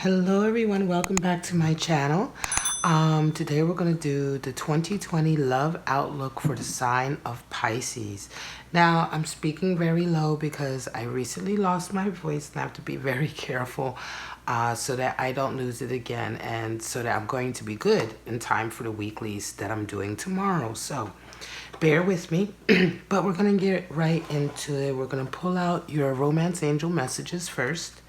Hello everyone, welcome back to my channel. Today we're going to do the 2020 love outlook for the sign of Pisces. Now I'm speaking very low because I recently lost my voice and I have to be very careful so that I don't lose it again, and so that I'm going to be good in time for the weeklies that I'm doing tomorrow. So bear with me, but we're going to get right into it. We're going to pull out your romance angel messages first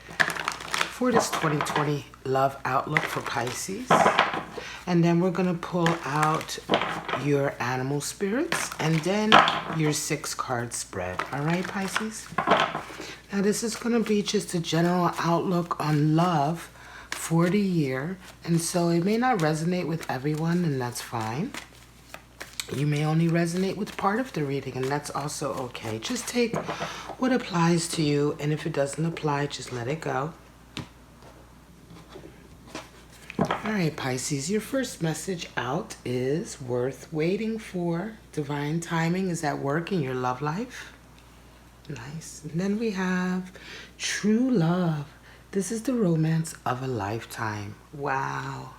for this 2020 love outlook for Pisces. And then we're going to pull out your animal spirits and then your 6-card spread. All right, Pisces? Now, this is going to be just a general outlook on love for the year. And so it may not resonate with everyone, and that's fine. You may only resonate with part of the reading, and that's also okay. Just take what applies to you, and if it doesn't apply, just let it go. All right, Pisces, your first message out is worth waiting for. Divine timing is at work in your love life. Nice. And then we have true love. This is the romance of a lifetime. Wow.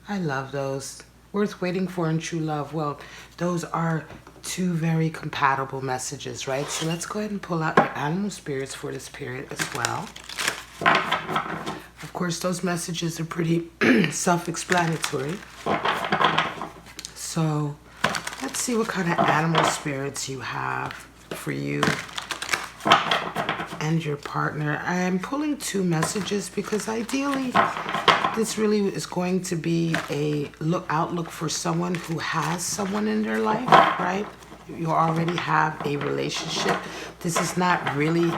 I love those. Worth waiting for and true love. Well, those are two very compatible messages, right? So let's go ahead and pull out your animal spirits for this period as well. Of course, those messages are pretty self-explanatory. So let's see what kind of animal spirits you have for you and your partner. I am pulling two messages because ideally this really is going to be a outlook for someone who has someone in their life, right? You already have a relationship. This is not really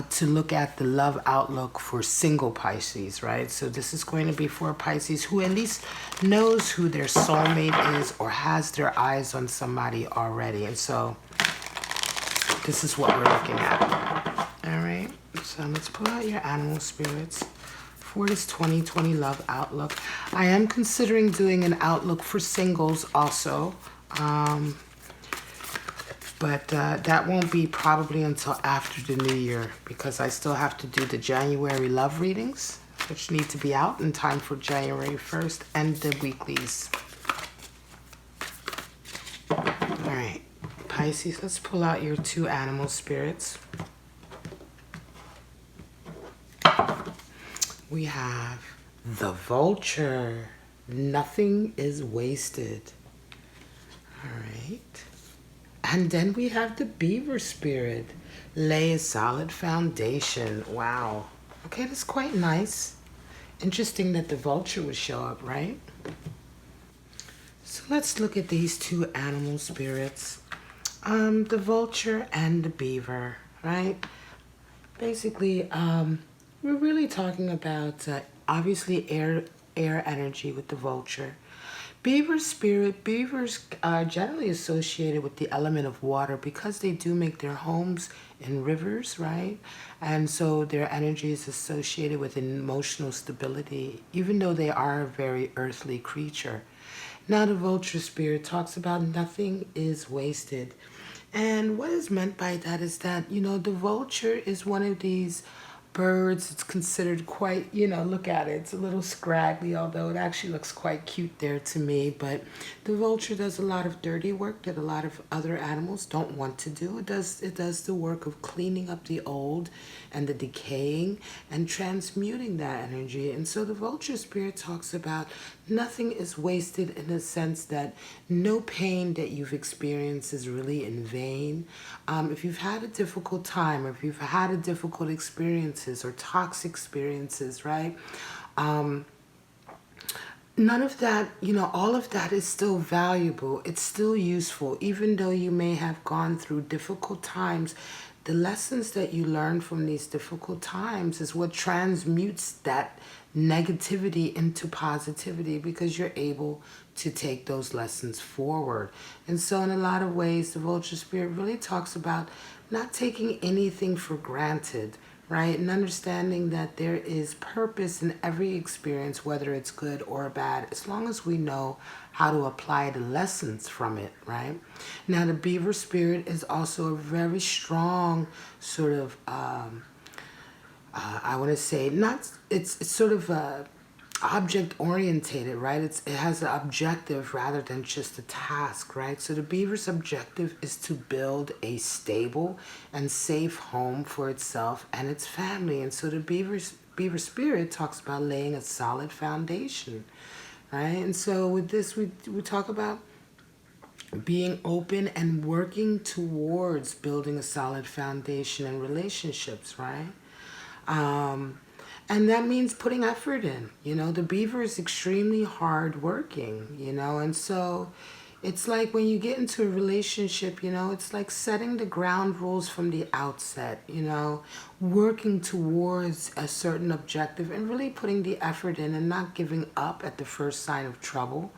to look at the love outlook for single Pisces, right? So this is going to be for a Pisces who at least knows who their soulmate is or has their eyes on somebody already. And so this is what we're looking at. All right, so let's pull out your animal spirits for this 2020 love outlook. I am considering doing an outlook for singles also. But that won't be probably until after the new year because I still have to do the January love readings, which need to be out in time for January 1st, and the weeklies. All right, Pisces, let's pull out your two animal spirits. We have the vulture. Nothing is wasted. All right. And then we have the beaver spirit. Lay a solid foundation. Wow. Okay, that's quite nice. Interesting that the vulture would show up, right? So let's look at these two animal spirits. The vulture and the beaver, right? Basically, we're really talking about obviously air energy with the vulture. Beaver spirit, beavers are generally associated with the element of water because they do make their homes in rivers, right? And so their energy is associated with emotional stability, even though they are a very earthly creature. Now the vulture spirit talks about nothing is wasted. And what is meant by that is that, the vulture is one of these birds. It's considered quite, look at it. It's a little scraggly, although it actually looks quite cute there to me. But the vulture does a lot of dirty work that a lot of other animals don't want to do. It does the work of cleaning up the old and the decaying and transmuting that energy. And so the vulture spirit talks about nothing is wasted in the sense that no pain that you've experienced is really in vain. If you've had a difficult time, or if you've had a difficult experiences or toxic experiences, right? None of that, all of that is still valuable. It's still useful. Even though you may have gone through difficult times, the lessons that you learn from these difficult times is what transmutes that negativity into positivity, because you're able to take those lessons forward. And so in a lot of ways, the vulture spirit really talks about not taking anything for granted, right? And understanding that there is purpose in every experience, whether it's good or bad, as long as we know how to apply the lessons from it, right? Now, the beaver spirit is also a very strong sort of I want to say, not, it's sort of object orientated, right? It has an objective rather than just a task, right? So the beaver's objective is to build a stable and safe home for itself and its family. And so the beaver spirit talks about laying a solid foundation, right? And so with this, we talk about being open and working towards building a solid foundation in relationships, right? And that means putting effort in. The beaver is extremely hardworking, and so it's like when you get into a relationship, it's like setting the ground rules from the outset, working towards a certain objective and really putting the effort in and not giving up at the first sign of trouble.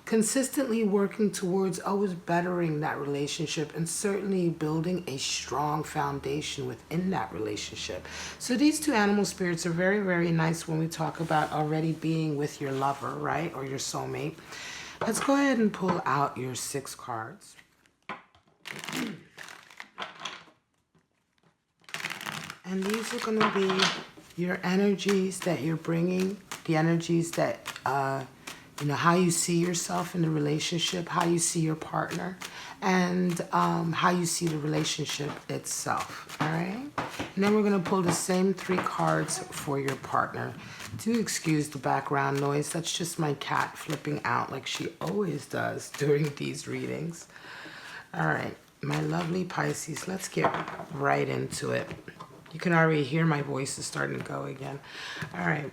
Consistently working towards always bettering that relationship and certainly building a strong foundation within that relationship. So these two animal spirits are very, very nice when we talk about already being with your lover, right? Or your soulmate. Let's go ahead and pull out your 6 cards. And these are going to be your energies that you're bringing, the energies that, how you see yourself in the relationship, how you see your partner, and how you see the relationship itself, all right? And then we're going to pull the same 3 cards for your partner. Do excuse the background noise. That's just my cat flipping out like she always does during these readings. All right, my lovely Pisces, let's get right into it. You can already hear my voice is starting to go again. All right.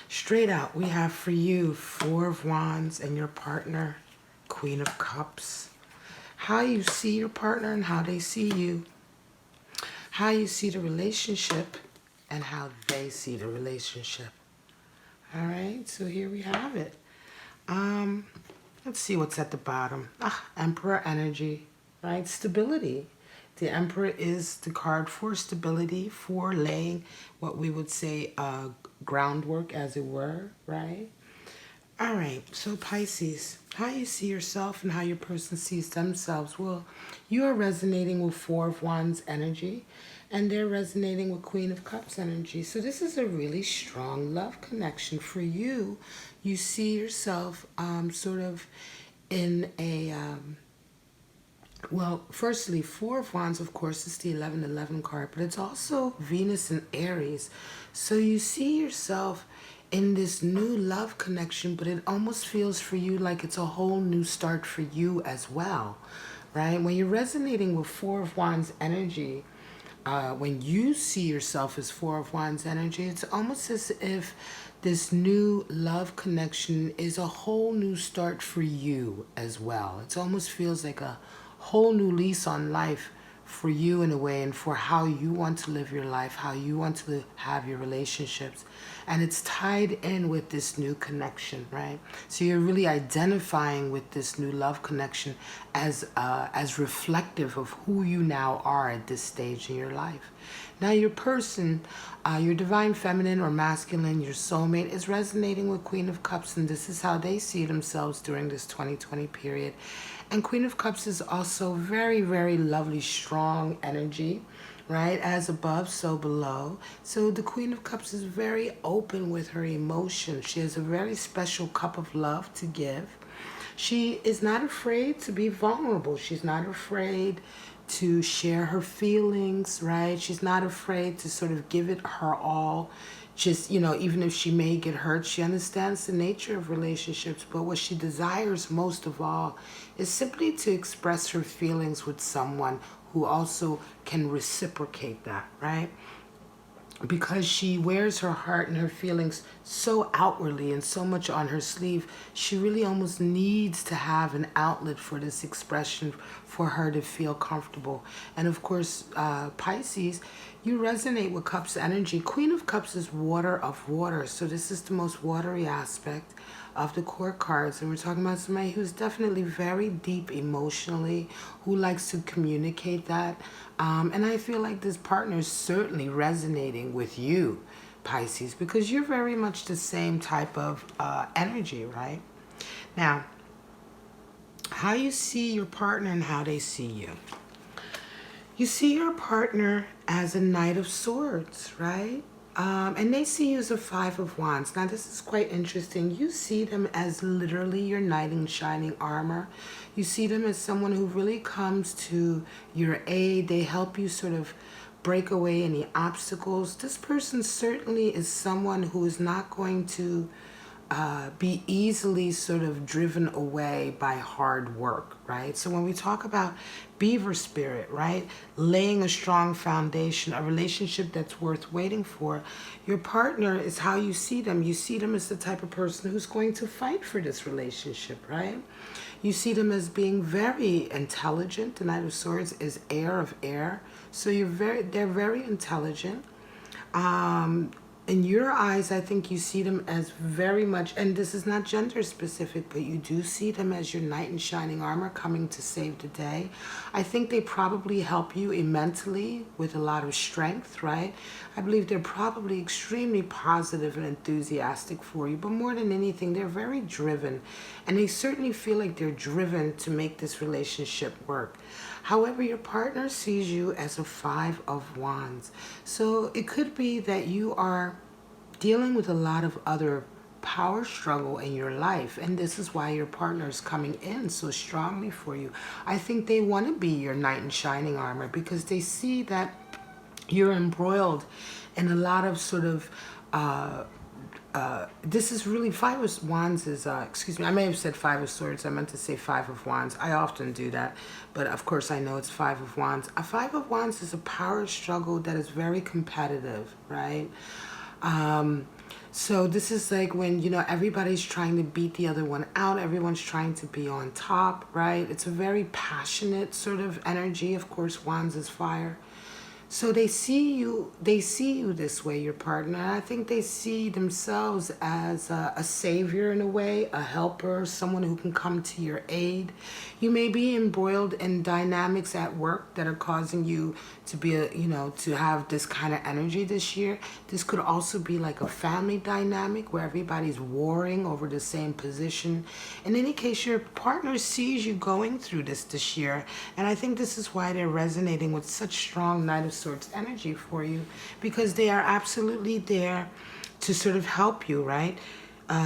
Straight out, we have for you 4 of Wands and your partner, Queen of Cups. How you see your partner and how they see you. How you see the relationship and how they see the relationship. All right, so here we have it. Let's see what's at the bottom. Emperor energy, right? Stability. The Emperor is the card for stability, for laying what we would say groundwork, as it were, right? All right, so Pisces, how you see yourself and how your person sees themselves. Well, you are resonating with 4 of Wands energy, and they're resonating with Queen of Cups energy. So this is a really strong love connection for you. You see yourself sort of in a... well, firstly, 4 of Wands, of course, is the 11-11 card, but it's also Venus and Aries. So you see yourself in this new love connection, but it almost feels for you like it's a whole new start for you as well, right? When you're resonating with 4 of Wands energy, when you see yourself as 4 of Wands energy, it's almost as if this new love connection is a whole new start for you as well. It almost feels like a whole new lease on life for you in a way, and for how you want to live your life, how you want to have your relationships. And it's tied in with this new connection, right? So you're really identifying with this new love connection as reflective of who you now are at this stage in your life. Now your person, your divine feminine or masculine, your soulmate, is resonating with Queen of Cups, and this is how they see themselves during this 2020 period. And Queen of Cups is also very, very lovely, strong energy, right? As above, so below. So the Queen of Cups is very open with her emotions. She has a very special cup of love to give. She is not afraid to be vulnerable. She's not afraid to share her feelings, right? She's not afraid to sort of give it her all. Just, even if she may get hurt, she understands the nature of relationships. But what she desires most of all is simply to express her feelings with someone who also can reciprocate that, right? Because she wears her heart and her feelings so outwardly and so much on her sleeve, she really almost needs to have an outlet for this expression for her to feel comfortable. And of course, Pisces, you resonate with Cups energy. Queen of Cups is water of water, so this is the most watery aspect of the core cards. And we're talking about somebody who's definitely very deep emotionally, who likes to communicate that. And I feel like this partner is certainly resonating with you, Pisces, because you're very much the same type of energy, right? Now, how you see your partner and how they see you. You see your partner as a Knight of Swords, right? And they see you as a Five of Wands. Now, this is quite interesting. You see them as literally your knight in shining armor. You see them as someone who really comes to your aid. They help you sort of break away any obstacles. This person certainly is someone who is not going to be easily sort of driven away by hard work, right? So when we talk about beaver spirit, right, laying a strong foundation, a relationship that's worth waiting for, your partner is how you see them. You see them as the type of person who's going to fight for this relationship, right? You see them as being very intelligent. The Knight of Swords is heir of air, so they're very intelligent. In your eyes, I think you see them as very much, and this is not gender specific, but you do see them as your knight in shining armor coming to save the day. I think they probably help you immensely with a lot of strength, right? I believe they're probably extremely positive and enthusiastic for you, but more than anything, they're very driven, and they certainly feel like they're driven to make this relationship work. However, your partner sees you as a Five of Wands. So it could be that you are dealing with a lot of other power struggle in your life, and this is why your partner is coming in so strongly for you. I think they want to be your knight in shining armor because they see that you're embroiled in a lot of sort of this is really Five of Wands is, excuse me, I may have said Five of Swords. I meant to say Five of Wands. I often do that, but of course I know it's Five of Wands. A Five of Wands is a power struggle that is very competitive, right? So this is like when, you know, everybody's trying to beat the other one out. Everyone's trying to be on top, right? It's a very passionate sort of energy. Of course, Wands is fire. So they see you this way, your partner. I think they see themselves as a savior in a way, a helper, someone who can come to your aid. You may be embroiled in dynamics at work that are causing you to be, to have this kind of energy this year. This could also be like a family dynamic where everybody's warring over the same position. In any case, your partner sees you going through this year, and I think this is why they're resonating with such strong Knight of Swords energy for you, because they are absolutely there to sort of help you, right?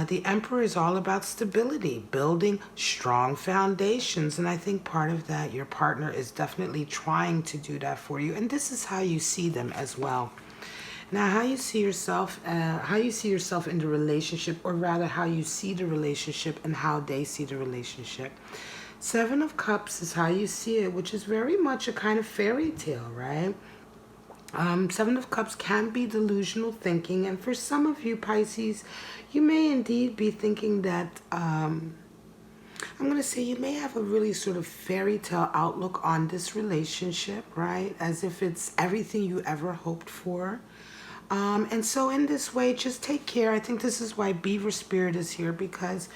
The Emperor is all about stability, building strong foundations, and I think part of that, your partner is definitely trying to do that for you, and this is how you see them as well. Now, how you see yourself in the relationship, or rather how you see the relationship and how they see the relationship. Seven of Cups is how you see it, which is very much a kind of fairy tale, right? Seven of Cups can be delusional thinking, and for some of you Pisces, you may indeed be thinking that, I'm going to say you may have a really sort of fairy tale outlook on this relationship, right? As if it's everything you ever hoped for. And so in this way, just take care. I think this is why Beaver Spirit is here, because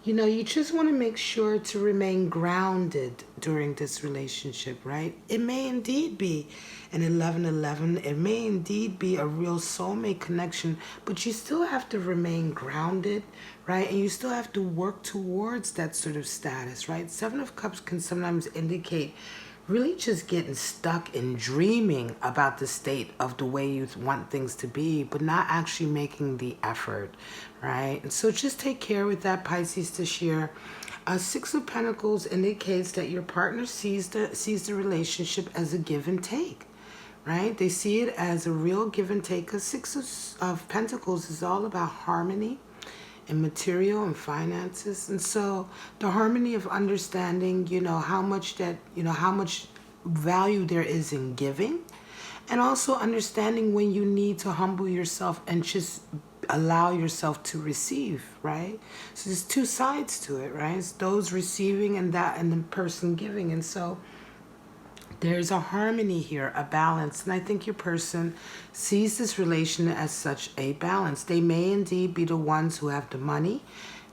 you just want to make sure to remain grounded during this relationship, right? It may indeed be an 11-11. It may indeed be a real soulmate connection, but you still have to remain grounded, right? And you still have to work towards that sort of status, right? Seven of Cups can sometimes indicate really just getting stuck in dreaming about the state of the way you want things to be, but not actually making the effort, right? And so just take care with that, Pisces, this year. Six of Pentacles indicates that your partner sees the relationship as a give and take, right? They see it as a real give and take, because Six of Pentacles is all about harmony and material and finances. And so the harmony of understanding, how much value there is in giving, and also understanding when you need to humble yourself and just allow yourself to receive, right? So there's two sides to it, right? It's those receiving and the person giving. And so there's a harmony here, a balance, and I think your person sees this relation as such a balance. They may indeed be the ones who have the money,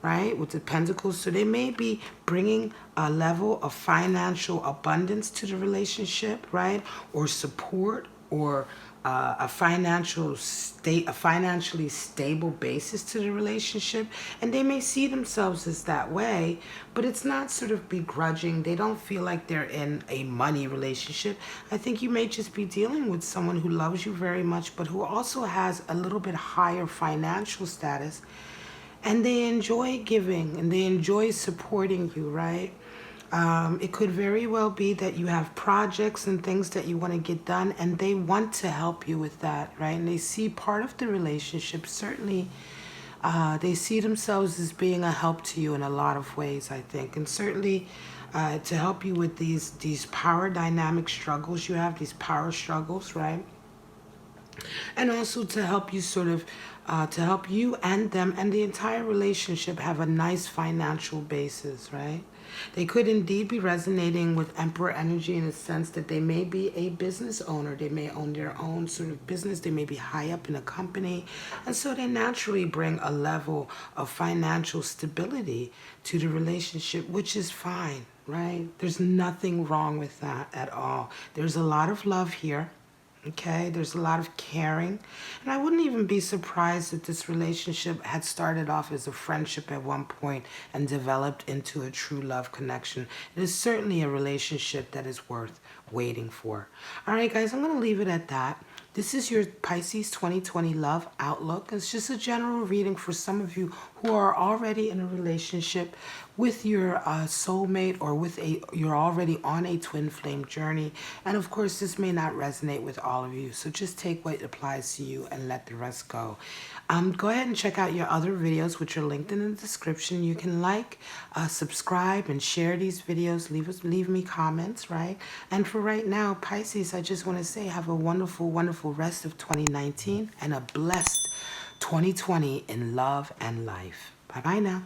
right, with the Pentacles, so they may be bringing a level of financial abundance to the relationship, right, or support, or a financially stable basis to the relationship, and they may see themselves as that way, but it's not sort of begrudging. They don't feel like they're in a money relationship. I think you may just be dealing with someone who loves you very much, but who also has a little bit higher financial status, and they enjoy giving and they enjoy supporting you, right? It could very well be that you have projects and things that you want to get done, and they want to help you with that, right? And they see part of the relationship, certainly, they see themselves as being a help to you in a lot of ways, I think. And certainly to help you with these power dynamic struggles you have, these power struggles, right? And also to help you sort of, to help you and them and the entire relationship have a nice financial basis, right? They could indeed be resonating with Emperor energy in a sense that they may be a business owner. They may own their own sort of business. They may be high up in a company. And so they naturally bring a level of financial stability to the relationship, which is fine, right? There's nothing wrong with that at all. There's a lot of love here. Okay, there's a lot of caring. And I wouldn't even be surprised if this relationship had started off as a friendship at one point and developed into a true love connection. It is certainly a relationship that is worth waiting for. All right, guys, I'm going to leave it at that. This is your Pisces 2020 love outlook. It's just a general reading for some of you who are already in a relationship with your soulmate, or you're already on a twin flame journey. And of course, this may not resonate with all of you. So just take what applies to you and let the rest go. Go ahead and check out your other videos, which are linked in the description. You can like, subscribe, and share these videos. Leave me comments, right? And for right now, Pisces, I just want to say have a wonderful, wonderful rest of 2019 and a blessed 2020 in love and life. Bye-bye now.